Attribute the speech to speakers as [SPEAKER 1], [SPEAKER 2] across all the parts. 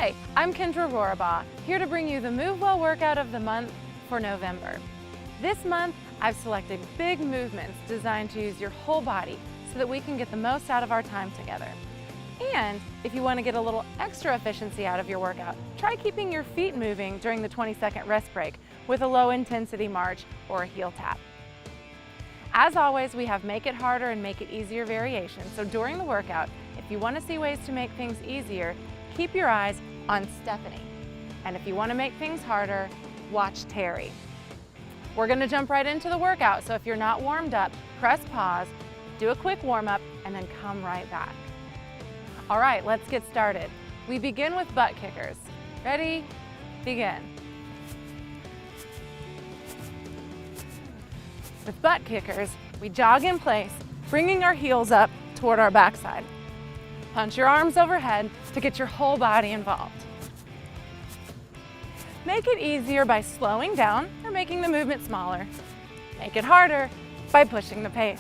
[SPEAKER 1] Hi, I'm Kendra Rorabaugh, here to bring you the MoveWell workout of the month for November. This month, I've selected big movements designed to use your whole body so that we can get the most out of our time together. And if you want to get a little extra efficiency out of your workout, try keeping your feet moving during the 20-second rest break with a low-intensity march or a heel tap. As always, we have make it harder and make it easier variations, so during the workout, if you want to see ways to make things easier, keep your eyes on Stephanie. And if you want to make things harder, watch Terry. We're going to jump right into the workout, so if you're not warmed up, press pause, do a quick warm-up, and then come right back. All right, let's get started. We begin with butt kickers. Ready? Begin. With butt kickers, we jog in place, bringing our heels up toward our backside. Punch your arms overhead to get your whole body involved. Make it easier by slowing down or making the movement smaller. Make it harder by pushing the pace.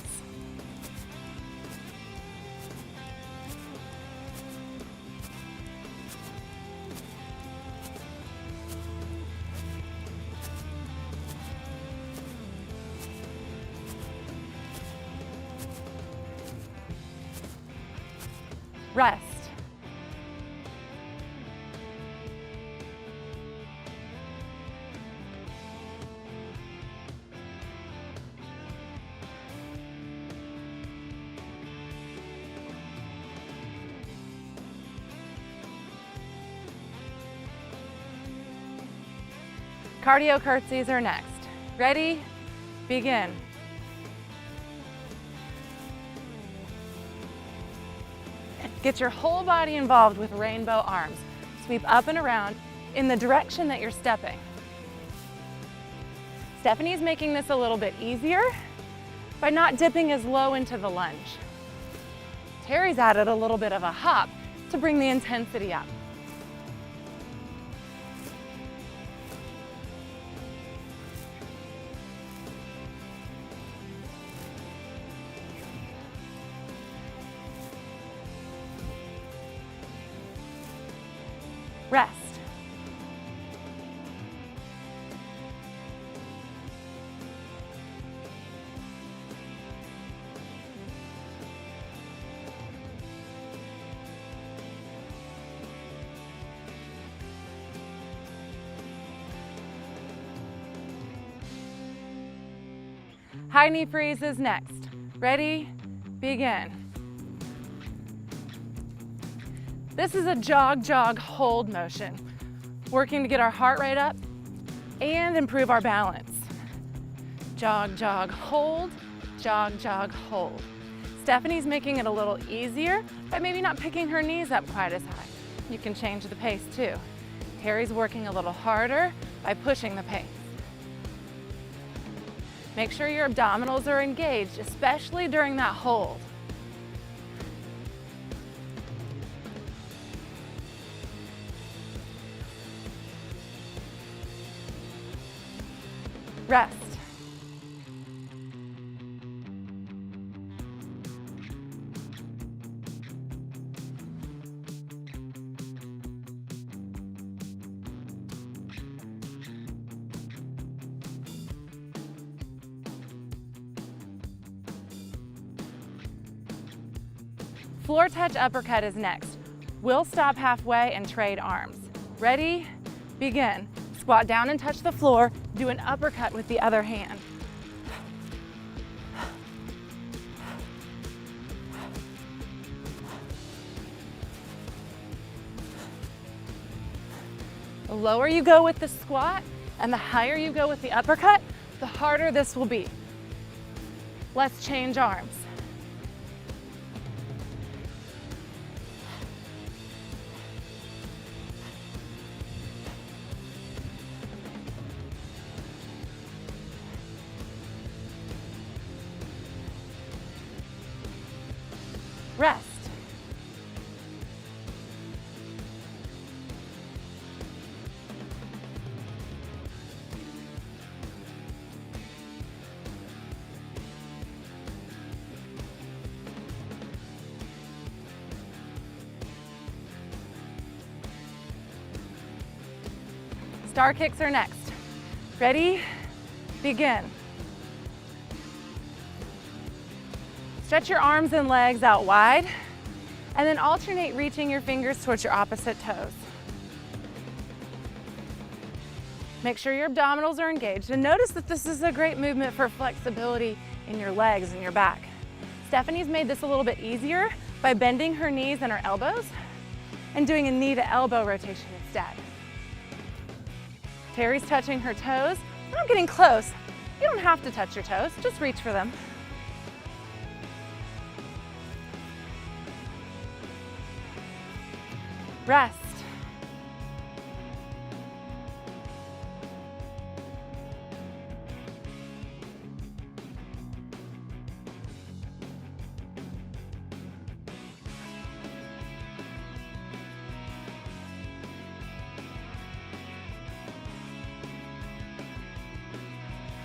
[SPEAKER 1] Rest. Cardio curtsies are next. Ready? Begin. Get your whole body involved with rainbow arms. Sweep up and around in the direction that you're stepping. Stephanie's making this a little bit easier by not dipping as low into the lunge. Terry's added a little bit of a hop to bring the intensity up. Rest. High knee freeze is next. Ready? Begin. This is a jog, jog, hold motion, working to get our heart rate up and improve our balance. Jog, jog, hold, jog, jog, hold. Stephanie's making it a little easier by maybe not picking her knees up quite as high. You can change the pace too. Terry's working a little harder by pushing the pace. Make sure your abdominals are engaged, especially during that hold. Rest. Floor touch uppercut is next. We'll stop halfway and trade arms. Ready? Begin. Squat down and touch the floor. Do an uppercut with the other hand. The lower you go with the squat and the higher you go with the uppercut, the harder this will be. Let's change arms. Rest. Star kicks are next. Ready? Begin. Stretch your arms and legs out wide, and then alternate reaching your fingers towards your opposite toes. Make sure your abdominals are engaged, and notice that this is a great movement for flexibility in your legs and your back. Stephanie's made this a little bit easier by bending her knees and her elbows and doing a knee to elbow rotation instead. Terry's touching her toes. I'm getting close. You don't have to touch your toes, just reach for them. Rest.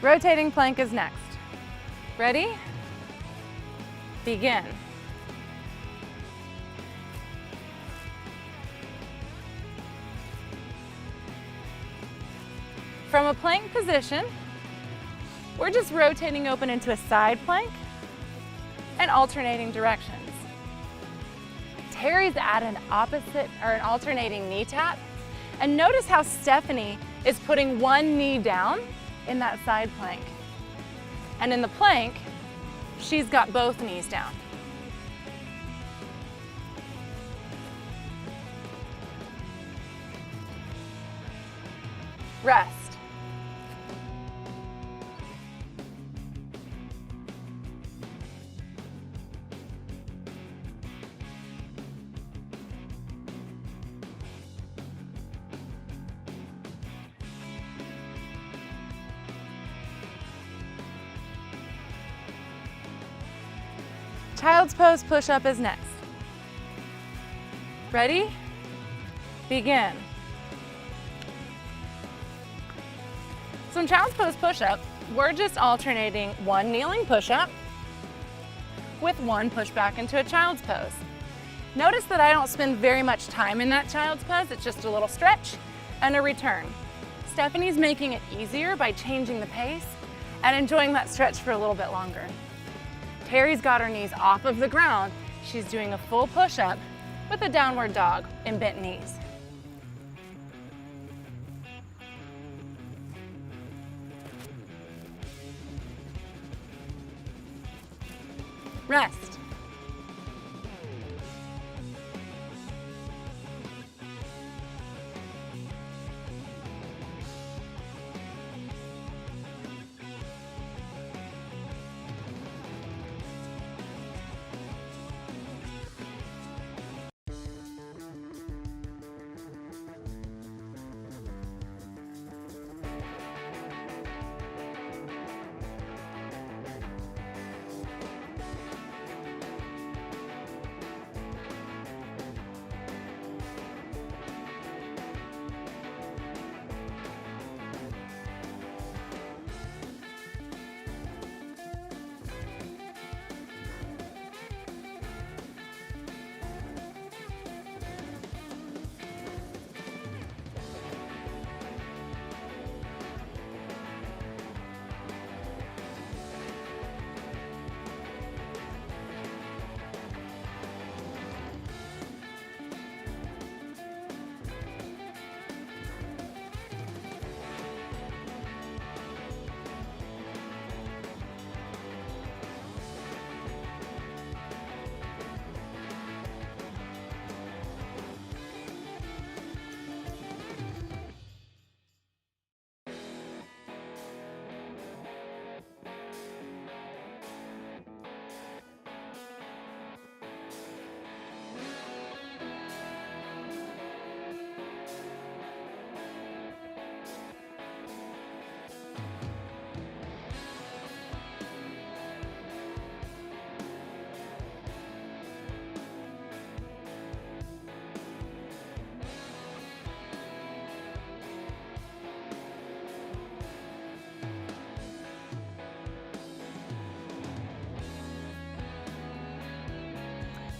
[SPEAKER 1] Rotating plank is next. Ready? Begin. From a plank position, we're just rotating open into a side plank and alternating directions. Terry's at an opposite or an alternating knee tap, and notice how Stephanie is putting one knee down in that side plank. And in the plank, she's got both knees down. Rest. Child's pose push-up is next. Ready? Begin. So in child's pose push-up, we're just alternating one kneeling push-up with one push back into a child's pose. Notice that I don't spend very much time in that child's pose. It's just a little stretch and a return. Stephanie's making it easier by changing the pace and enjoying that stretch for a little bit longer. Terry's got her knees off of the ground. She's doing a full push-up with a downward dog in bent knees. Rest.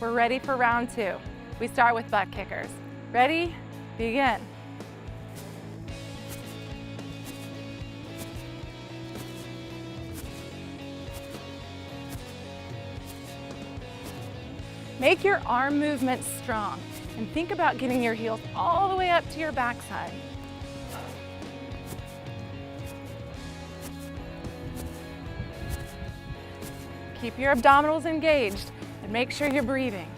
[SPEAKER 1] We're ready for round two. We start with butt kickers. Ready? Begin. Make your arm movements strong and think about getting your heels all the way up to your backside. Keep your abdominals engaged and make sure you're breathing.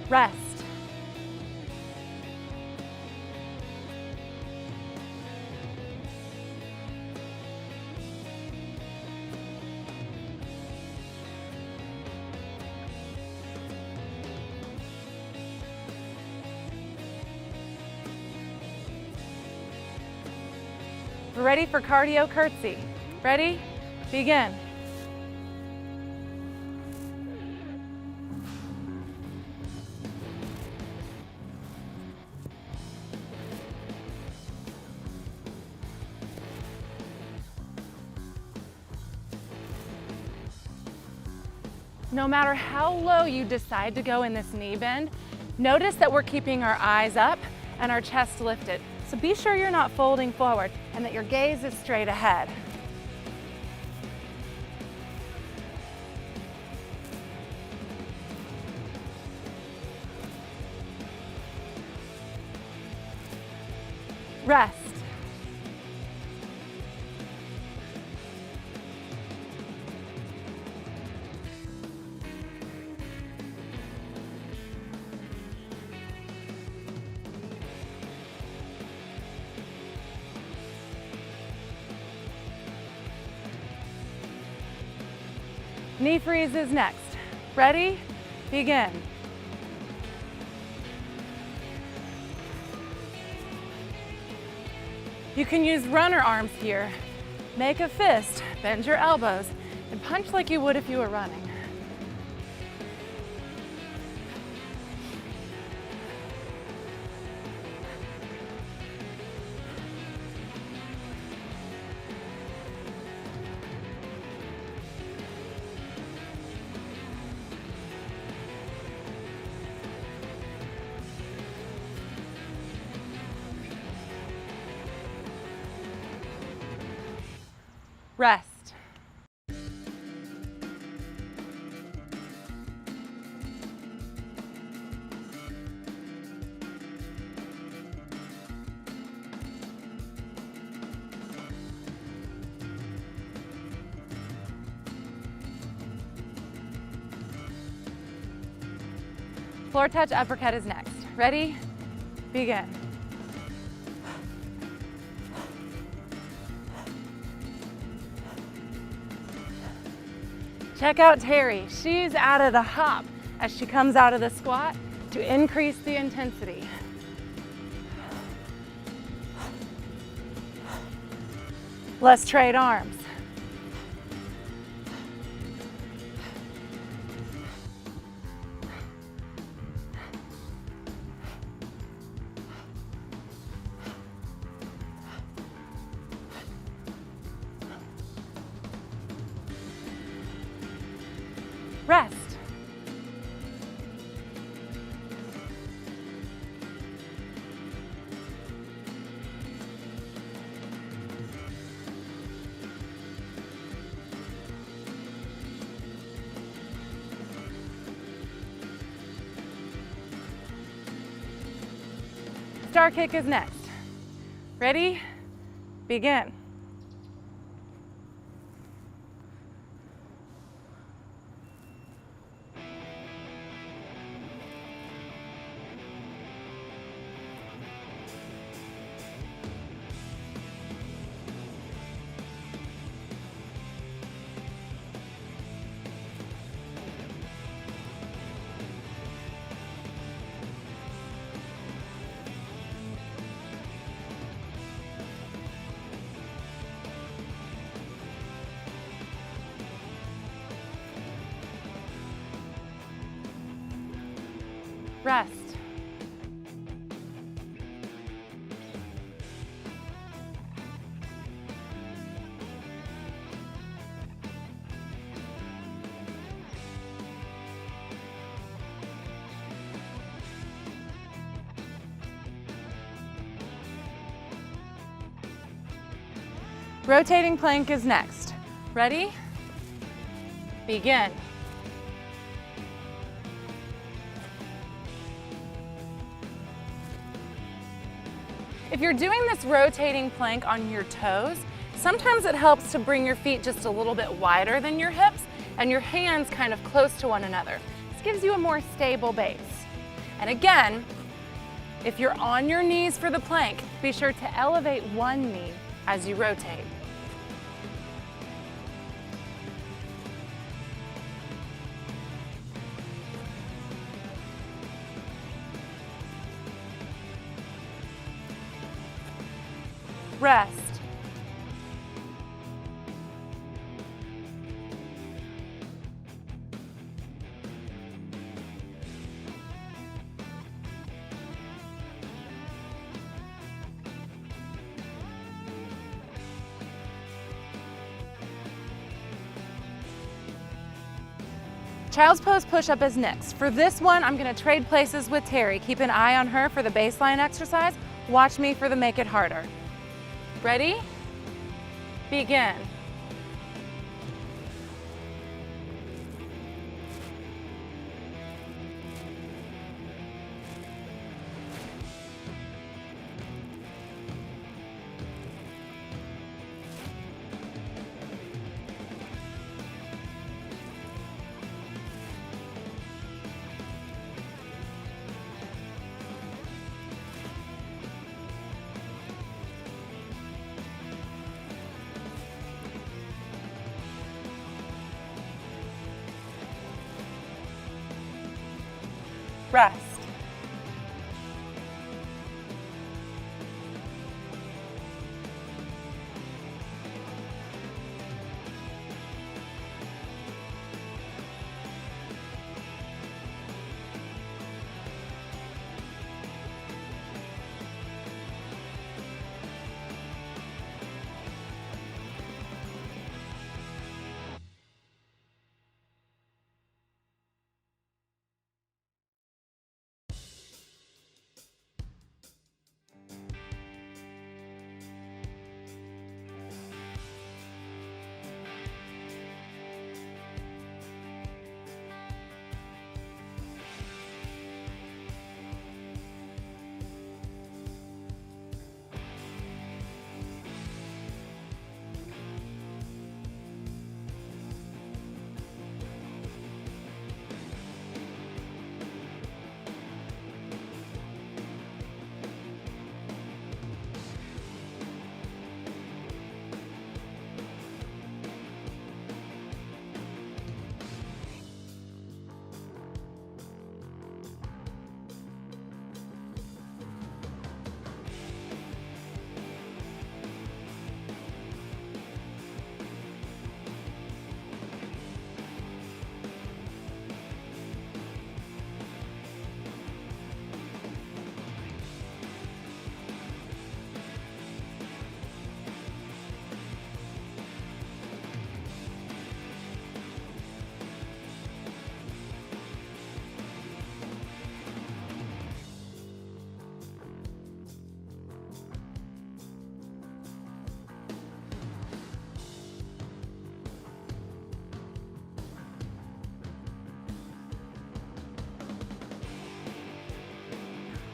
[SPEAKER 1] Rest. We're ready for cardio curtsy. Ready? Begin. No matter how low you decide to go in this knee bend, notice that we're keeping our eyes up and our chest lifted. So be sure you're not folding forward and that your gaze is straight ahead. Rest. Knee freeze is next. Ready? Begin. You can use runner arms here. Make a fist, bend your elbows, and punch like you would if you were running. Rest. Floor touch uppercut is next. Ready? Begin. Check out Terry. She's added a hop as she comes out of the squat to increase the intensity. Let's trade arms. Rest. Star kick is next. Ready? Begin. Rest. Rotating plank is next. Ready? Begin. If you're doing this rotating plank on your toes, sometimes it helps to bring your feet just a little bit wider than your hips and your hands kind of close to one another. This gives you a more stable base. And again, if you're on your knees for the plank, be sure to elevate one knee as you rotate. Rest. Child's pose push-up is next. For this one, I'm gonna trade places with Terry. Keep an eye on her for the baseline exercise. Watch me for the make it harder. Ready? Begin. Rest.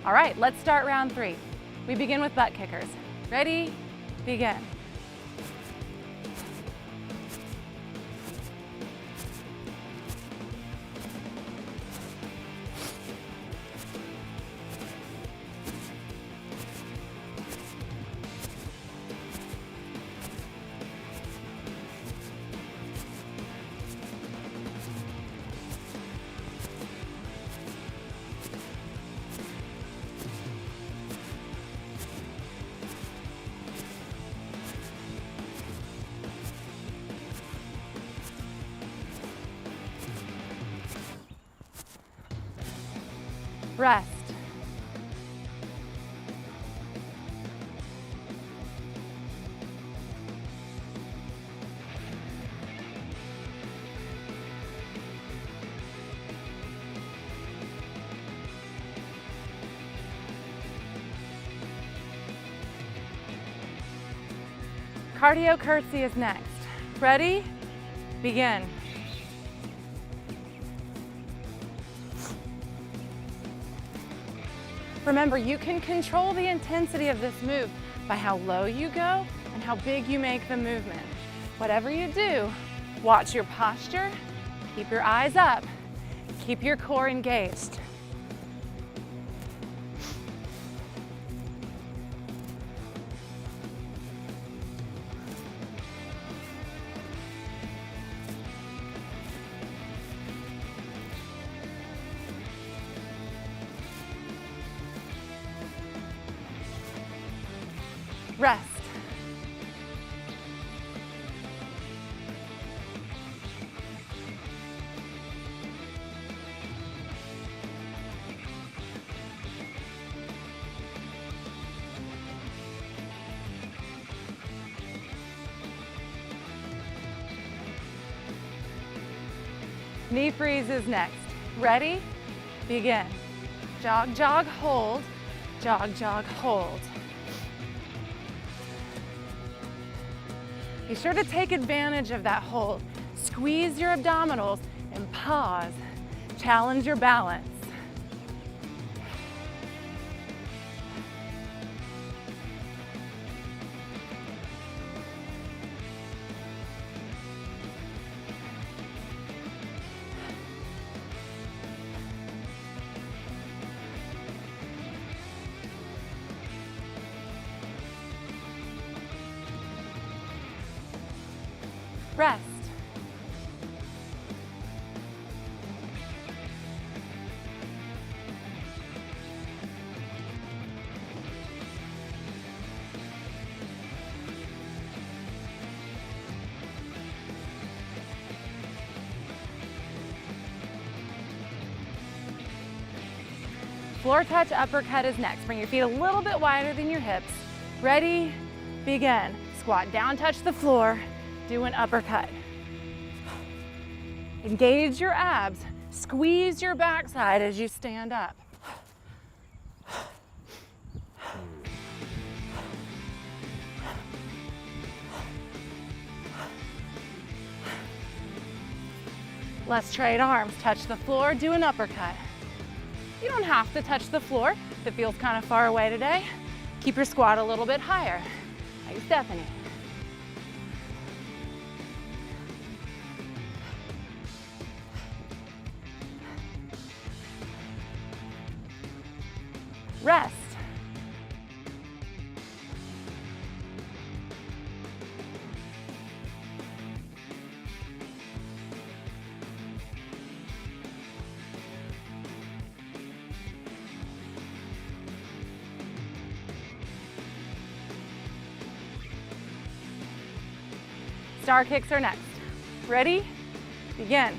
[SPEAKER 1] All right, let's start round 3. We begin with butt kickers. Ready? Begin. Rest. Cardio curtsy is next. Ready? Begin. Remember, you can control the intensity of this move by how low you go and how big you make the movement. Whatever you do, watch your posture, keep your eyes up, keep your core engaged. Rest. Knee freeze is next. Ready? Begin. Jog, jog, hold. Jog, jog, hold. Be sure to take advantage of that hold. Squeeze your abdominals and pause. Challenge your balance. Rest. Floor touch uppercut is next. Bring your feet a little bit wider than your hips. Ready? Begin. Squat down, touch the floor. Do an uppercut. Engage your abs. Squeeze your backside as you stand up. Let's trade arms. Touch the floor, do an uppercut. You don't have to touch the floor if it feels kind of far away today. Keep your squat a little bit higher. Like Stephanie. Rest. Star kicks are next. Ready? Begin.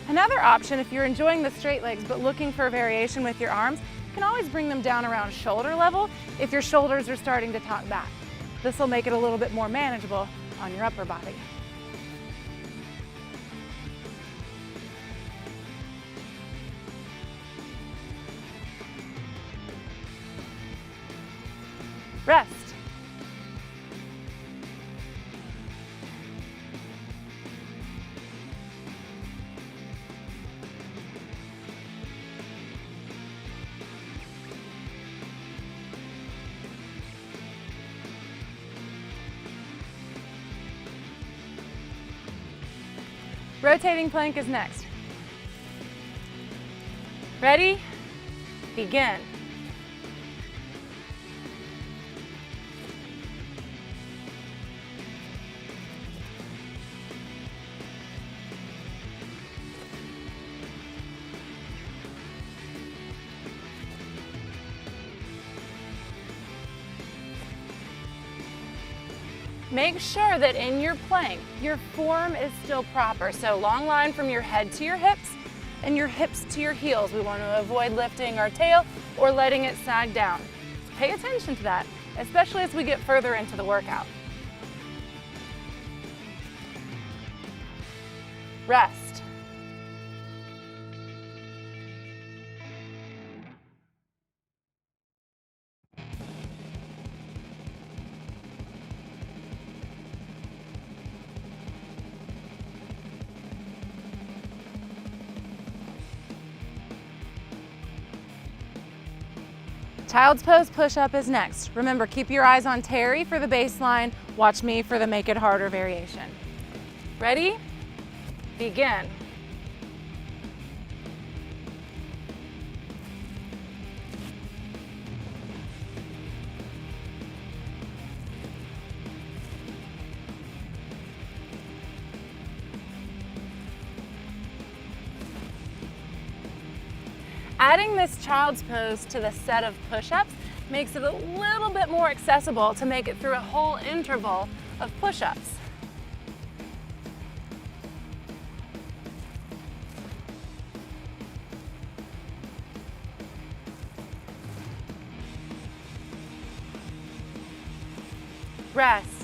[SPEAKER 1] Another option, if you're enjoying the straight legs but looking for a variation with your arms, you can always bring them down around shoulder level if your shoulders are starting to tuck back. This will make it a little bit more manageable on your upper body. Rest. Rotating plank is next. Ready? Begin. Make sure that in your plank, your form is still proper. So long line from your head to your hips and your hips to your heels. We want to avoid lifting our tail or letting it sag down. Pay attention to that, especially as we get further into the workout. Rest. Child's pose push-up is next. Remember, keep your eyes on Terry for the baseline. Watch me for the make it harder variation. Ready? Begin. Adding this child's pose to the set of push-ups makes it a little bit more accessible to make it through a whole interval of push-ups. Rest.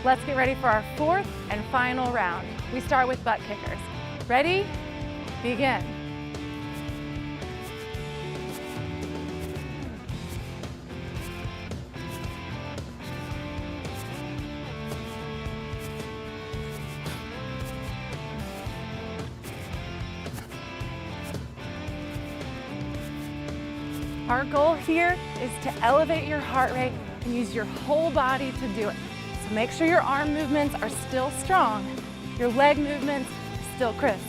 [SPEAKER 1] Let's get ready for our fourth and final round. We start with butt kickers. Ready? Begin. Our goal here is to elevate your heart rate and use your whole body to do it. So make sure your arm movements are still strong, your leg movements are still crisp.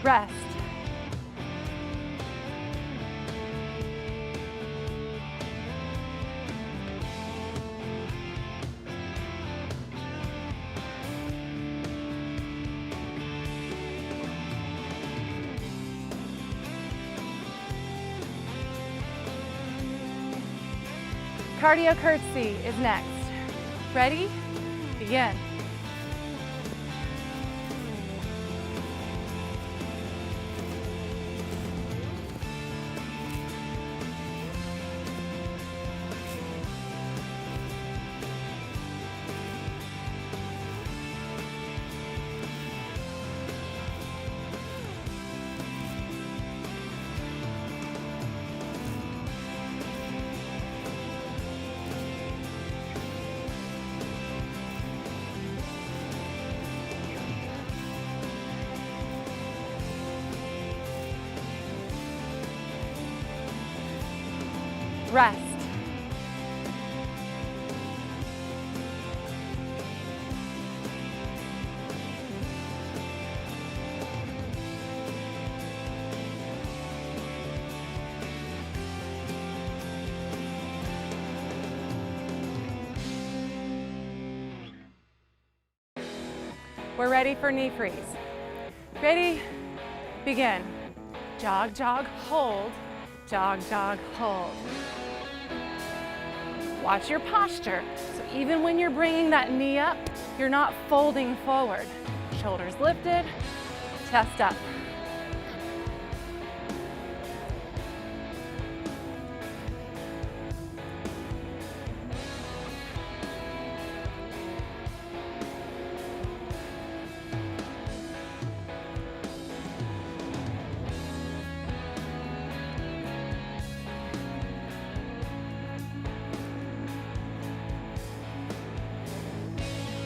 [SPEAKER 1] Rest. Cardio curtsy is next. Ready? Begin. Rest. We're ready for knee freeze. Ready? Begin. Jog, jog, hold. Jog, jog, hold. Watch your posture. So even when you're bringing that knee up, you're not folding forward. Shoulders lifted, chest up.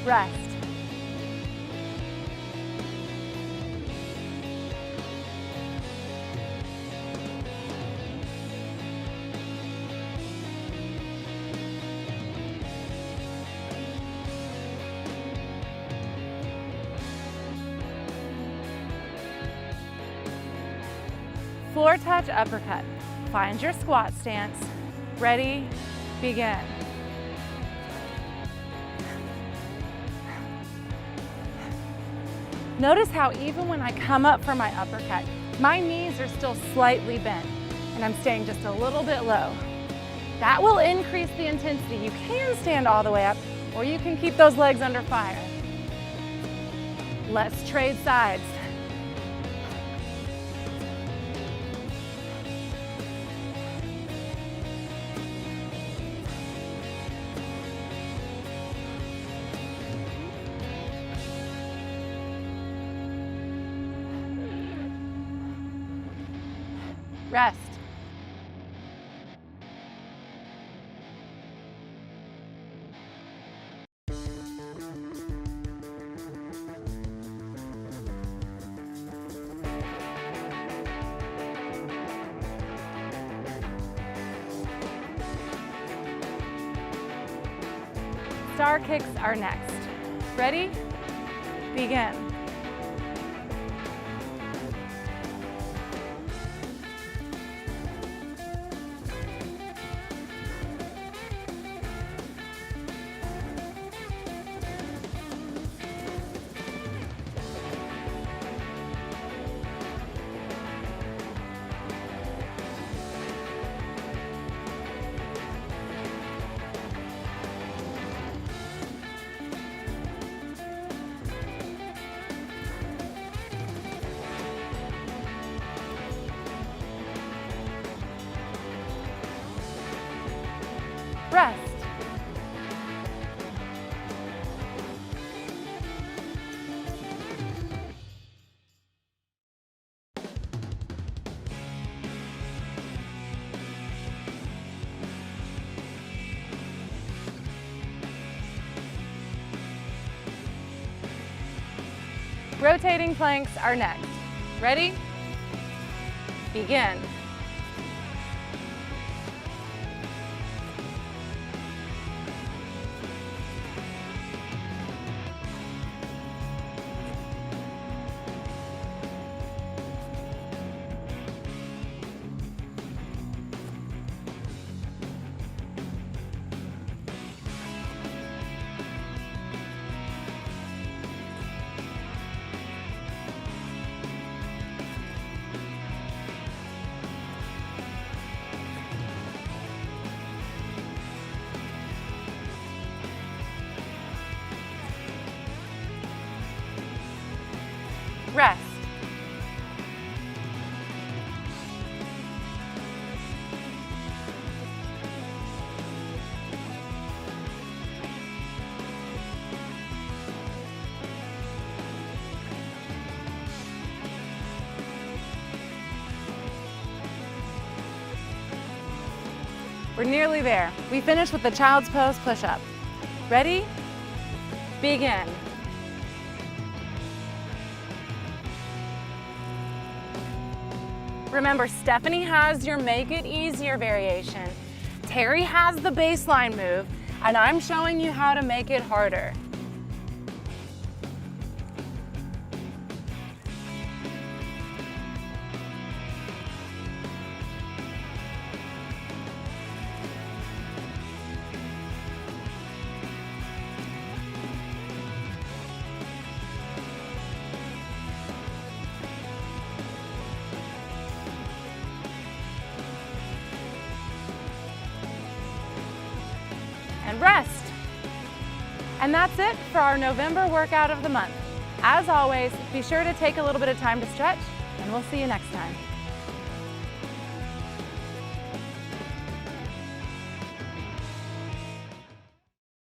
[SPEAKER 1] Rest. Floor touch uppercut. Find your squat stance. Ready, begin. Notice how even when I come up for my uppercut, my knees are still slightly bent and I'm staying just a little bit low. That will increase the intensity. You can stand all the way up or you can keep those legs under fire. Let's trade sides. Rest. Star kicks are next. Ready? Begin. Rest. Rotating planks are next. Ready? Begin. Rest. We're nearly there. We finished with the child's pose push-up. Ready? Begin. Remember, Stephanie has your Make It Easier variation. Terry has the baseline move, and I'm showing you how to make it harder. And rest. And that's it for our November workout of the month. As always, be sure to take a little bit of time to stretch, and we'll see you next time.